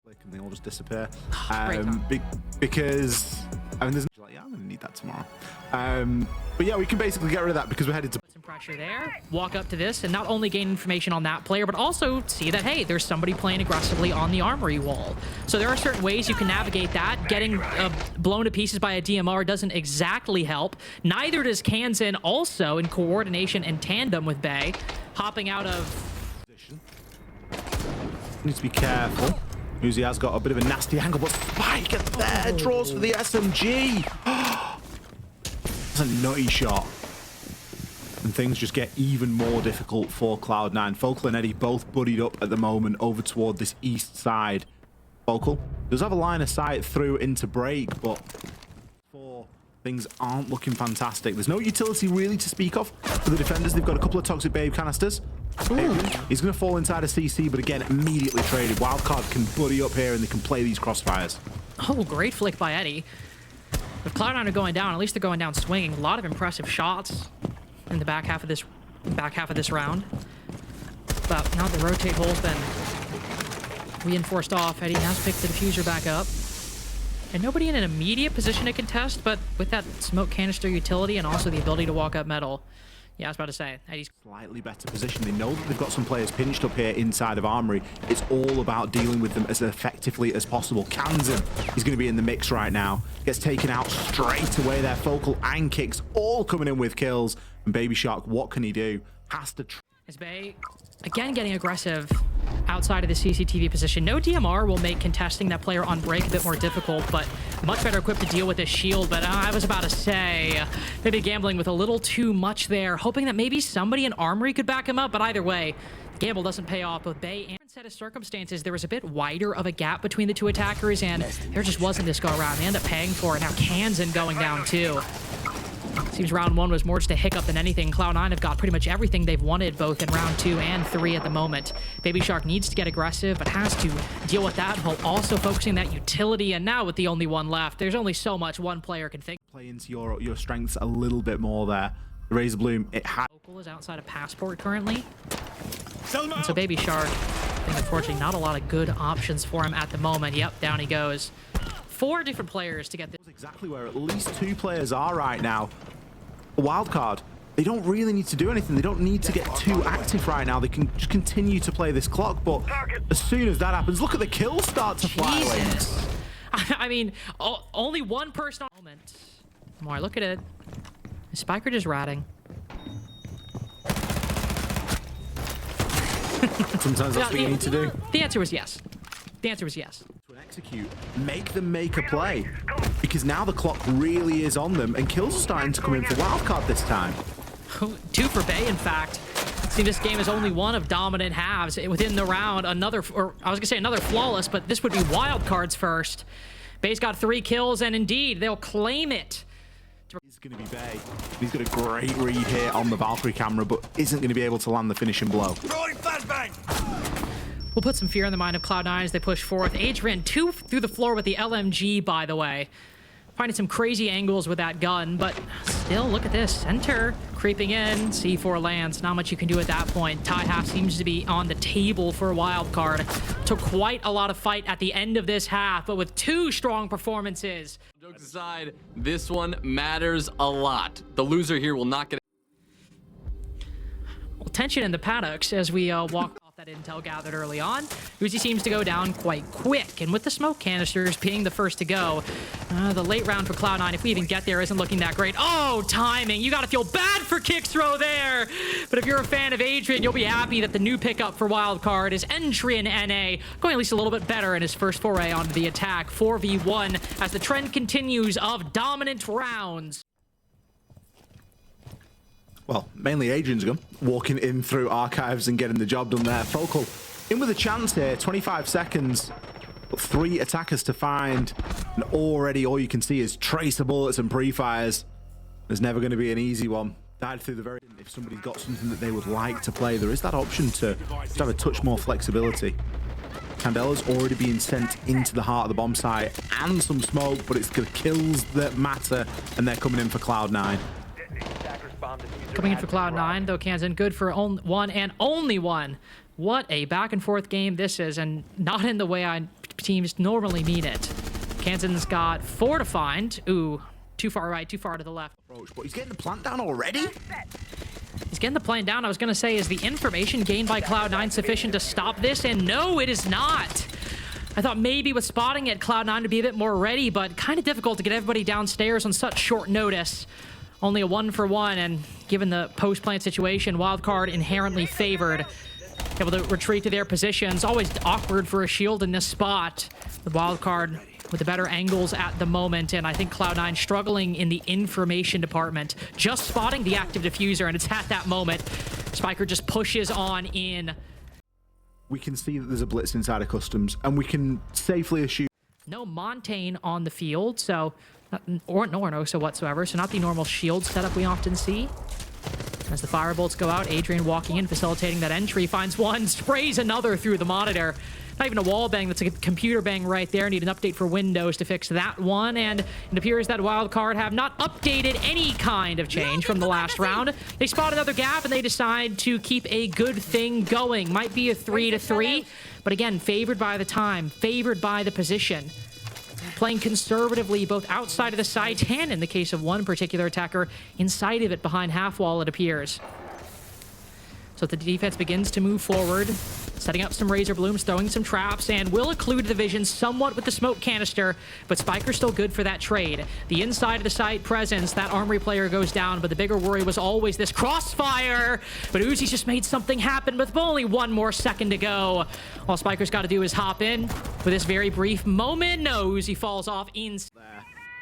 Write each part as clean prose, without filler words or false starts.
And they all just disappear. Because I mean, there's like, yeah, I'm gonna need that tomorrow. But yeah, we can basically get rid of that because we're headed to. Put some pressure there. Walk up to this and not only gain information on that player, but also see that hey, there's somebody playing aggressively on the armory wall. So there are certain ways you can navigate that. Getting blown to pieces by a DMR doesn't exactly help. Neither does Kansan, also in coordination and tandem with Bay, hopping out of position. Needs to be careful. Uzi has got a bit of a nasty angle, but Spike at there draws for the SMG. That's a nutty shot. And things just get even more difficult for Cloud9. Focal and Eddie both buddied up at the moment over toward this east side. Focal does have a line of sight through into break, but things aren't looking fantastic. There's no utility really to speak of for the defenders. They've got a couple of toxic babe canisters. He's going to fall inside a CC, but again, immediately traded. Wildcard can buddy up here and they can play these crossfires. Oh, great flick by Eddie. If Cloud9 are going down, at least they're going down swinging. A lot of impressive shots in the back half of this round. But now the rotate hole's been reinforced off. Eddie has picked the diffuser back up. And nobody in an immediate position to contest, but with that smoke canister utility and also the ability to walk up metal. Yeah, I was about to say, Eddie's slightly better position. They know that they've got some players pinched up here inside of Armory. It's all about dealing with them as effectively as possible. Kansan is going to be in the mix right now. Gets taken out straight away there. Focal and Kicks all coming in with kills. And Baby Shark, what can he do? Has to... As Bay, again, getting aggressive outside of the CCTV position. No DMR will make contesting that player on break a bit more difficult, but much better equipped to deal with this shield. But I was about to say, maybe gambling with a little too much there, hoping that maybe somebody in Armory could back him up. But either way, the gamble doesn't pay off. Both Bay and set of circumstances, there was a bit wider of a gap between the two attackers, and there just wasn't this go around. They end up paying for it. Now Kansan going down too. Seems round one was more just a hiccup than anything. Cloud9 have got pretty much everything they've wanted, both in round 2 and 3 at the moment. Baby Shark needs to get aggressive, but has to deal with that while also focusing that utility. And now with the only one left, there's only so much one player can think. Play into your strengths a little bit more there. The Razor Bloom, it had... Focal is outside of Passport currently. And so Baby Shark, I think unfortunately not a lot of good options for him at the moment. Yep, down he goes. 4 different players to get this. Exactly where at least 2 players are right now. Wildcard, they don't really need to do anything. They don't need to get too active right now. They can just continue to play this clock, but as soon as that happens, look at the kills start to fly. Jesus. I mean, only one person on the moment. More, look at it. Is Spiker just ratting? Sometimes that's what you need to do. The answer was yes. The answer was yes. To execute, make them make a play, because now the clock really is on them, and kills are starting to come in for Wildcard this time. 2 for Bay, in fact. See, this game is only one of dominant halves within the round. Another, or I was gonna say another flawless, but this would be Wildcard's first. Bay's got 3 kills, and indeed, they'll claim it. It's going to be Bay. He's got a great read here on the Valkyrie camera, but isn't going to be able to land the finishing blow. We'll put some fear in the mind of Cloud9 as they push forth. Adrian, 2 through the floor with the LMG, by the way. Finding some crazy angles with that gun, but still, look at this. Center creeping in. C4 lands. Not much you can do at that point. Tie half seems to be on the table for Wildcard. Took quite a lot of fight at the end of this half, but with 2 strong performances. Jokes aside, this one matters a lot. The loser here will not get... Well, tension in the paddocks as we walk off that intel gathered early on. Uzi seems to go down quite quick, and with the smoke canisters being the first to go, the late round for Cloud9, if we even get there, isn't looking that great. Oh, timing! You gotta feel bad for Kick's throw there! But if you're a fan of Adrian, you'll be happy that the new pickup for Wildcard is entry in NA, going at least a little bit better in his first foray onto the attack. 4v1 as the trend continues of dominant rounds. Well, mainly Adrian's gun, walking in through archives and getting the job done there. Focal in with a chance here, 25 seconds, but 3 attackers to find, and already all you can see is tracer bullets and pre-fires. There's never going to be an easy one. Died through the very... If somebody's got something that they would like to play, there is that option to just have a touch more flexibility. Candela's already being sent into the heart of the bomb site, and some smoke, but it's the kills that matter, and they're coming in for Cloud9. Coming in for Cloud9, though Kansan good for one and only one. What a back and forth game this is, and not in the way I teams normally mean it. Kansan's got 4 to find. Ooh, too far right, too far to the left. But he's getting the plant down already? He's getting the plant down. I was going to say, is the information gained by Cloud9 sufficient to stop this? And no, it is not. I thought maybe with spotting it, Cloud9 would be a bit more ready, but kind of difficult to get everybody downstairs on such short notice. Only a 1-for-1, and given the post-plant situation, Wildcard inherently favored. Able to retreat to their positions. Always awkward for a shield in this spot. The Wildcard with the better angles at the moment, and I think Cloud9 struggling in the information department. Just spotting the active diffuser, and it's at that moment. Spiker just pushes on in. We can see that there's a blitz inside of customs, and we can safely assume no Montaigne on the field, so or no Osa whatsoever, so not the normal shield setup we often see. As the firebolts go out, Adrian walking in, facilitating that entry, finds one, sprays another through the monitor. Not even a wall bang, that's a computer bang right there. Need an update for Windows to fix that one, and it appears that Wildcard have not updated any kind of change from the last round. They spot another gap, and they decide to keep a good thing going. Might be a 3-3, but again, favored by the time, favored by the position. Playing conservatively both outside of the site and, in the case of one particular attacker, inside of it behind half wall, it appears. So the defense begins to move forward, setting up some razor blooms, throwing some traps, and will occlude the vision somewhat with the smoke canister, but Spiker's still good for that trade. The inside of the site presence, that armory player goes down, but the bigger worry was always this crossfire. But Uzi's just made something happen with only 1 more second to go. All Spiker's got to do is hop in with this very brief moment. No, Uzi falls off in.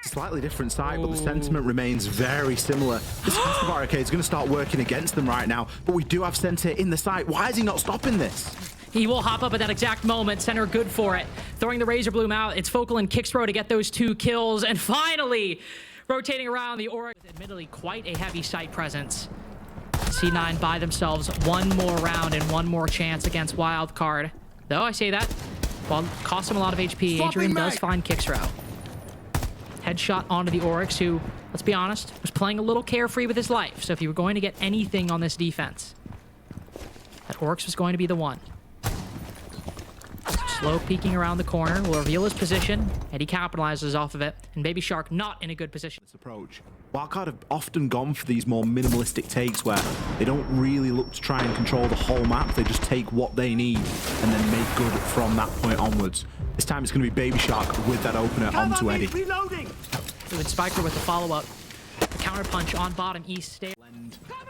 slightly different side, but the sentiment remains very similar. This Castle Barricade is going to start working against them right now, but we do have Center in the site. Why is he not stopping this? He will hop up at that exact moment. Center good for it. Throwing the Razor Bloom out. It's Focal and Kicksrow to get those 2 kills. And finally, rotating around the Aura. Admittedly, quite a heavy site presence. C9 by themselves. 1 more round and 1 more chance against Wildcard. Though I say that, well, cost him a lot of HP. Adrian does find Kicksrow. Headshot onto the Oryx, who, let's be honest, was playing a little carefree with his life. So if you were going to get anything on this defense, that Oryx was going to be the one. Slow peeking around the corner will reveal his position, and he capitalizes off of it. And Baby Shark not in a good position. This approach. Wildcard have often gone for these more minimalistic takes where they don't really look to try and control the whole map. They just take what they need and then make good from that point onwards. This time it's going to be Baby Shark with that opener onto Eddie. With Spiker with the follow-up. The counter punch on bottom east stairs.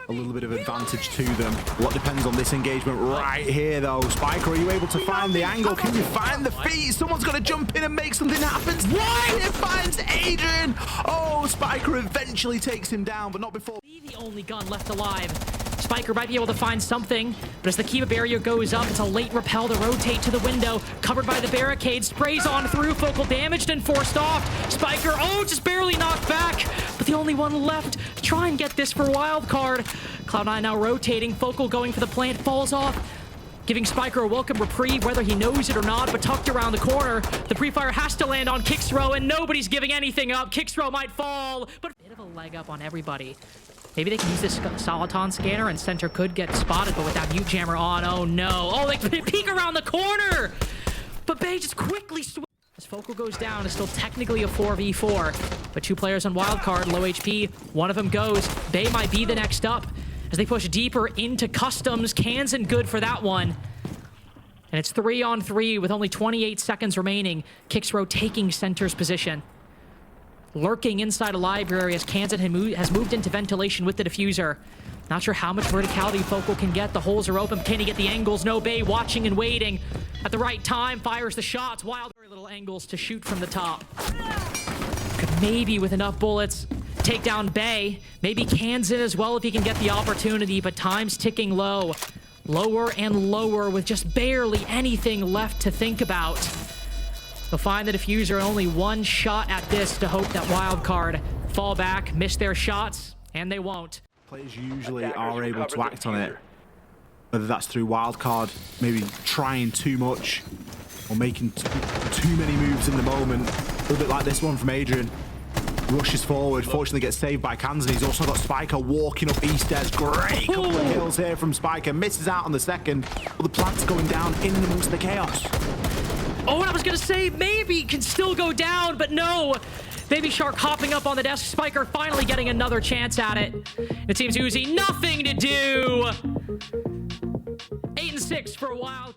A little bit of advantage to them. A lot depends on this engagement right here, though. Spiker, are you able to find the angle? Can you find the feet? Someone's got to jump in and make something happen. Why? It finds Adrian. Oh, Spiker eventually takes him down, but not before. The only gun left alive. Spiker might be able to find something, but as the Kiva barrier goes up, it's a late repel to rotate to the window. Covered by the barricade, sprays on through, Focal damaged and forced off. Spiker, oh, just barely knocked back, but the only one left to try and get this for Wildcard. Cloud9 now rotating, Focal going for the plant, falls off, giving Spiker a welcome reprieve, whether he knows it or not, but tucked around the corner. The pre-fire has to land on Kicksrow, and nobody's giving anything up. Kicksrow might fall, but a bit of a leg up on everybody. Maybe they can use this Soliton scanner and Center could get spotted, but with that mute jammer on, oh no. Oh, they peek around the corner! But Bay just quickly switches. As Focal goes down, it's still technically a 4v4. But 2 players on Wildcard, low HP. One of them goes. Bay might be the next up as they push deeper into Customs. Kansan good for that one. And it's 3-on-3 with only 28 seconds remaining. Kicksrow taking Center's position. Lurking inside a library as Kansan has moved into ventilation with the diffuser. Not sure how much verticality Focal can get. The holes are open. Can he get the angles? No. Bay watching and waiting. At the right time, fires the shots. Wild, very little angles to shoot from the top. Could maybe, with enough bullets, take down Bay. Maybe Kansan as well if he can get the opportunity, but time's ticking low. Lower and lower with just barely anything left to think about. They'll find the diffuser, only 1 shot at this to hope that Wildcard fall back, miss their shots, and they won't. Players usually are able to act on it, whether that's through Wildcard, maybe trying too much, or making too many moves in the moment. A little bit like this one from Adrian. Rushes forward, fortunately gets saved by Kansan. He's also got Spiker walking up East Stairs. Great couple of kills here from Spiker. Misses out on the second, but the plant's going down in amongst the chaos. Oh, and I was gonna say maybe can still go down, but no. Baby Shark hopping up on the desk. Spiker finally getting another chance at it. It seems Uzi nothing to do. 8-6 for Wildcard.